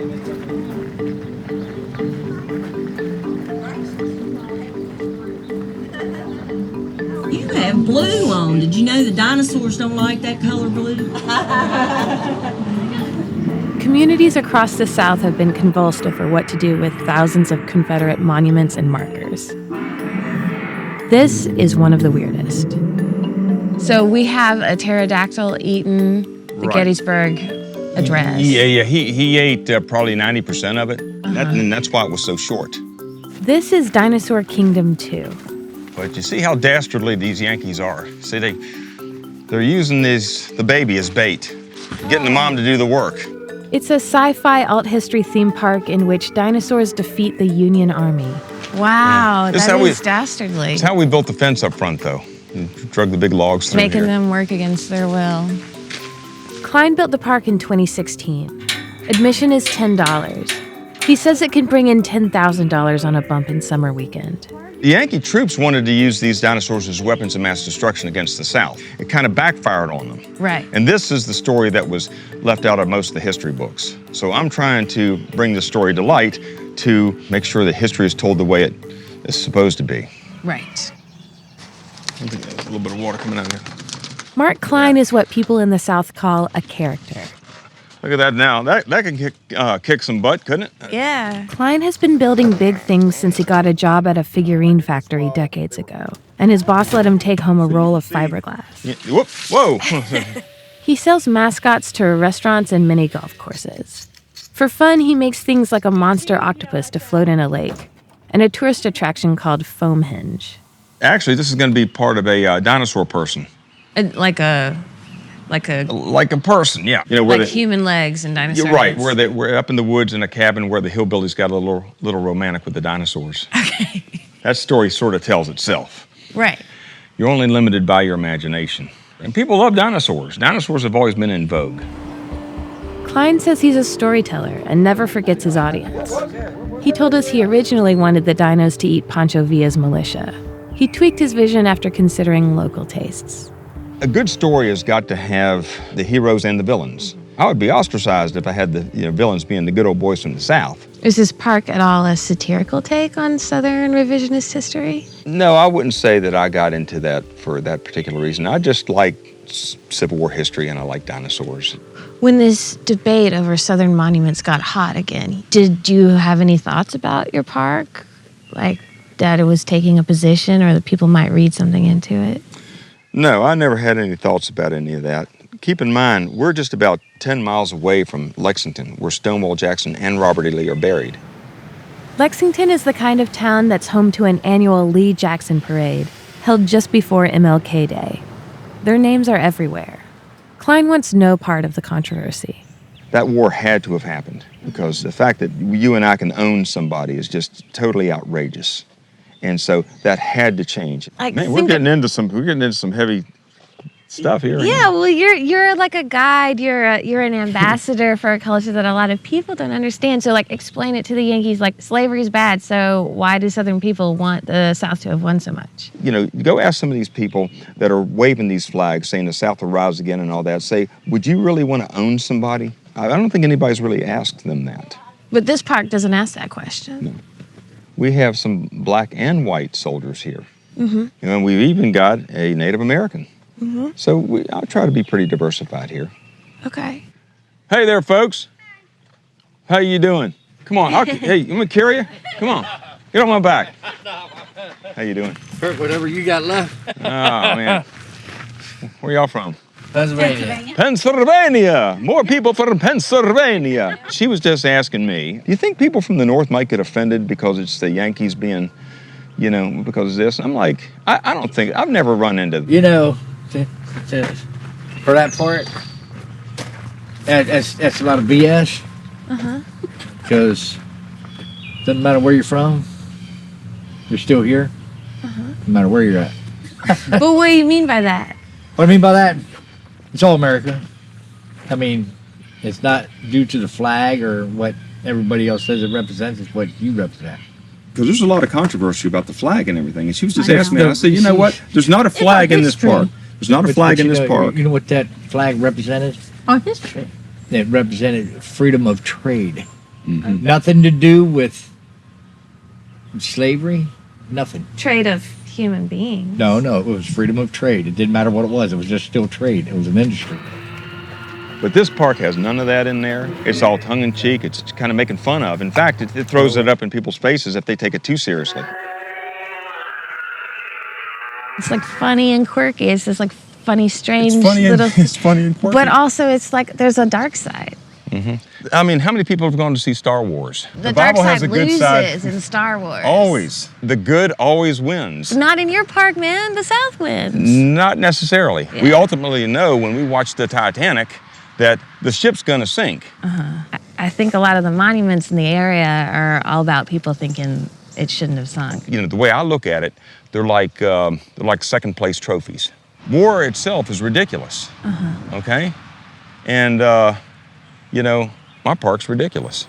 You have blue on. Did you know the dinosaurs don't like that color blue? Communities across the South have been convulsed over what to do with thousands of Confederate monuments and markers. This is one of the weirdest. So we have a pterodactyl eating the Gettysburg Address. Yeah, he ate probably 90% of it, and that's why it was so short. This is Dinosaur Kingdom II. But you see how dastardly these Yankees are. See, they're using the baby as bait, getting the mom to do the work. It's a sci-fi alt history theme park in which dinosaurs defeat the Union Army. Wow, that is dastardly. It's how we built the fence up front, though. And drug the big logs through Making here. them work against their will. Cline built the park in 2016. Admission is $10. He says it can bring in $10,000 on a bump in summer weekend. The Yankee troops wanted to use these dinosaurs as weapons of mass destruction against the South. It kind of backfired on them. Right. And this is the story that was left out of most of the history books. So I'm trying to bring the story to light to make sure that history is told the way it is supposed to be. Right. A little bit of water coming out here. Mark Cline is what people in the South call a character. Look at that now. That can kick some butt, couldn't it? Yeah. Cline has been building big things since he got a job at a figurine factory decades ago, and his boss let him take home a roll of fiberglass. Yeah, whoa! He sells mascots to restaurants and mini golf courses. For fun, he makes things like a monster octopus to float in a lake, and a tourist attraction called Foamhinge. Actually, this is going to be part of a dinosaur person. Like a person, yeah. You know, like human legs and dinosaurs. You're right. We're up in the woods in a cabin where the hillbillies got a little romantic with the dinosaurs. Okay. That story sort of tells itself. Right. You're only limited by your imagination. And people love dinosaurs. Dinosaurs have always been in vogue. Cline says he's a storyteller and never forgets his audience. He told us he originally wanted the dinos to eat Pancho Villa's militia. He tweaked his vision after considering local tastes. A good story has got to have the heroes and the villains. I would be ostracized if I had the villains being the good old boys from the South. Is this park at all a satirical take on Southern revisionist history? No, I wouldn't say that I got into that for that particular reason. I just like Civil War history and I like dinosaurs. When this debate over Southern monuments got hot again, did you have any thoughts about your park? Like that it was taking a position or that people might read something into it? No, I never had any thoughts about any of that. Keep in mind, we're just about 10 miles away from Lexington, where Stonewall Jackson and Robert E. Lee are buried. Lexington is the kind of town that's home to an annual Lee Jackson parade, held just before MLK Day. Their names are everywhere. Cline wants no part of the controversy. That war had to have happened, because the fact that you and I can own somebody is just totally outrageous. And so that had to change. Man, we're getting into some heavy stuff here. Yeah, well, you're like a guide. You're an ambassador for a culture that a lot of people don't understand. So, like, explain it to the Yankees. Like, slavery is bad. So why do Southern people want the South to have won so much? You know, go ask some of these people that are waving these flags, saying the South will rise again and all that. Say, would you really want to own somebody? I don't think anybody's really asked them that. But this park doesn't ask that question. No. We have some black and white soldiers here. Mm-hmm. And we've even got a Native American. Mm-hmm. So I try to be pretty diversified here. Okay. Hey there, folks. How you doing? Come on. Hey, you want me to carry you? Come on. Get on my back. How you doing? Whatever you got left. Oh, man. Where y'all from? Pennsylvania. Pennsylvania. More people from Pennsylvania. She was just asking me, do you think people from the North might get offended because it's the Yankees being, because of this? I'm like, I don't think, I've never run into... For that part, that's a lot of BS. Uh-huh. Because it doesn't matter where you're from, you're still here. Uh-huh. No matter where you're at. But what do you mean by that? What I mean by that, it's all America. I mean, it's not due to the flag or what everybody else says it represents, it's what you represent. Because there's a lot of controversy about the flag and everything. And she was just asking me, and I said, you know what? There's not a flag in this park. There's not a flag in this park. You know what that flag represented? Oh, history. It represented freedom of trade. Mm-hmm. Nothing to do with slavery. Nothing. Trade of human beings. No, it was freedom of trade. It didn't matter what it was just still trade. It was an industry. But this park has none of that in there. It's all tongue-in-cheek. It's kind of making fun of. In fact, it throws it up in people's faces if they take it too seriously. It's like funny and quirky. It's just like funny, strange It's funny and quirky. But also, it's like there's a dark side. Mm-hmm. I mean, how many people have gone to see Star Wars? The dark side loses in Star Wars. Always. The good always wins. Not in your park, man. The South wins. Not necessarily. Yeah. We ultimately know when we watch the Titanic that the ship's going to sink. I think a lot of the monuments in the area are all about people thinking it shouldn't have sunk. You know, the way I look at it, they're like second place trophies. War itself is ridiculous. Okay? And, you know, my park's ridiculous.